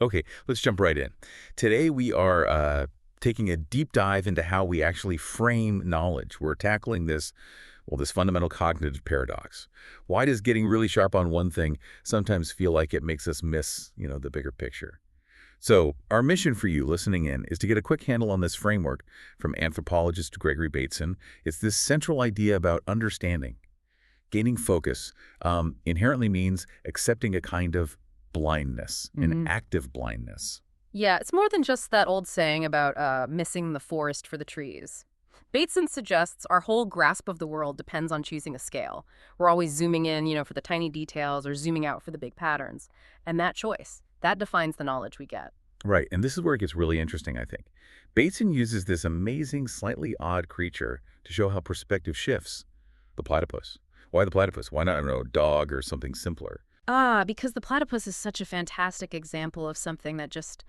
Okay, let's jump right in. Today we are taking a deep dive into how we actually frame knowledge. We're tackling this fundamental cognitive paradox. Why does getting really sharp on one thing sometimes feel like it makes us miss, the bigger picture? So our mission for you listening in is to get a quick handle on this framework from anthropologist Gregory Bateson. It's this central idea about understanding. Gaining focus inherently means accepting a kind of blindness, an active blindness. Yeah, it's more than just that old saying about missing the forest for the trees. Bateson suggests our whole grasp of the world depends on choosing a scale. We're always zooming in, for the tiny details or zooming out for the big patterns. And that choice, that defines the knowledge we get. Right, and this is where it gets really interesting, I think. Bateson uses this amazing, slightly odd creature to show how perspective shifts. The platypus. Why the platypus? Why not, a dog or something simpler? Because the platypus is such a fantastic example of something that just,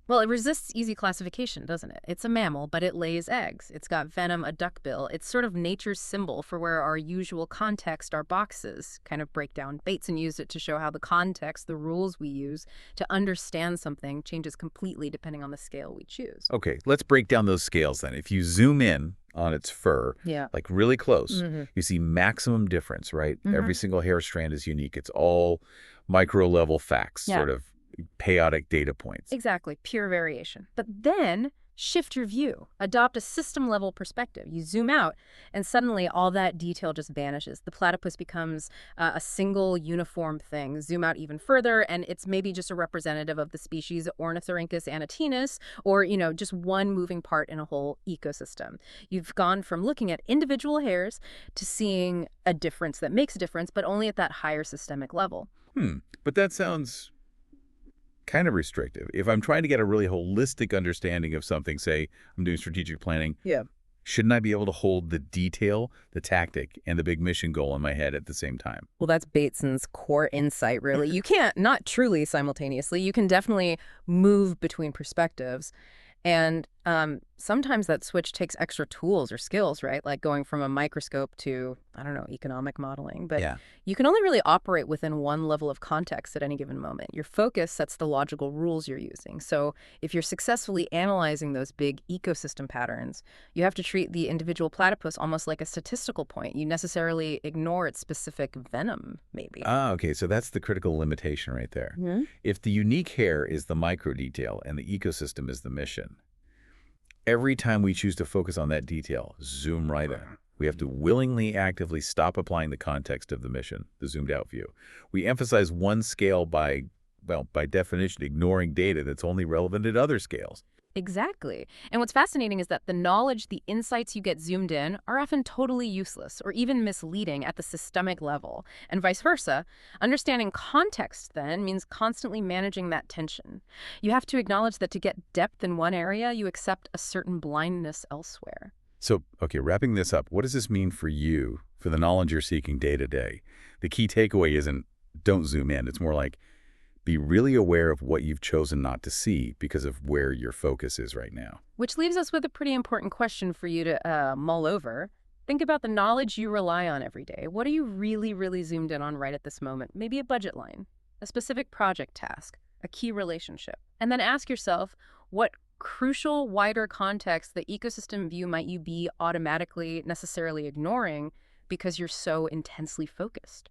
well, it resists easy classification, doesn't it? It's a mammal, but it lays eggs. It's got venom, a duckbill. It's sort of nature's symbol for where our usual context, our boxes, kind of break down. Bateson used it to show how the context, the rules we use to understand something changes completely depending on the scale we choose. Okay, let's break down those scales then. If you zoom in on its fur, like really close, you see maximum difference, right? Every single hair strand is unique. It's all micro-level facts, sort of chaotic data points. Exactly, pure variation. But then shift your view, adopt a system-level perspective. You zoom out, and suddenly all that detail just vanishes. The platypus becomes a single uniform thing. Zoom out even further, and it's maybe just a representative of the species Ornithorhynchus anatinus, or, just one moving part in a whole ecosystem. You've gone from looking at individual hairs to seeing a difference that makes a difference, but only at that higher systemic level. But that sounds kind of restrictive. If I'm trying to get a really holistic understanding of something, say I'm doing strategic planning, shouldn't I be able to hold the detail, the tactic, and the big mission goal in my head at the same time? Well, that's Bateson's core insight, really. You can't, not truly simultaneously. You can definitely move between perspectives. And sometimes that switch takes extra tools or skills, right? Like going from a microscope to, economic modeling. But you can only really operate within one level of context at any given moment. Your focus sets the logical rules you're using. So if you're successfully analyzing those big ecosystem patterns, you have to treat the individual platypus almost like a statistical point. You necessarily ignore its specific venom, maybe. Okay, so that's the critical limitation right there. If the unique hair is the micro detail and the ecosystem is the mission, every time we choose to focus on that detail, zoom right in. We have to willingly, actively stop applying the context of the mission, the zoomed out view. We emphasize one scale by definition, ignoring data that's only relevant at other scales. Exactly. And what's fascinating is that the knowledge, the insights you get zoomed in are often totally useless or even misleading at the systemic level. And vice versa. Understanding context, then, means constantly managing that tension. You have to acknowledge that to get depth in one area, you accept a certain blindness elsewhere. So, okay, wrapping this up, what does this mean for you, for the knowledge you're seeking day to day? The key takeaway isn't don't zoom in. It's more like be really aware of what you've chosen not to see because of where your focus is right now. Which leaves us with a pretty important question for you to mull over. Think about the knowledge you rely on every day. What are you really, really zoomed in on right at this moment? Maybe a budget line, a specific project task, a key relationship. And then ask yourself, what crucial, wider context, the ecosystem view might you be automatically, necessarily ignoring because you're so intensely focused?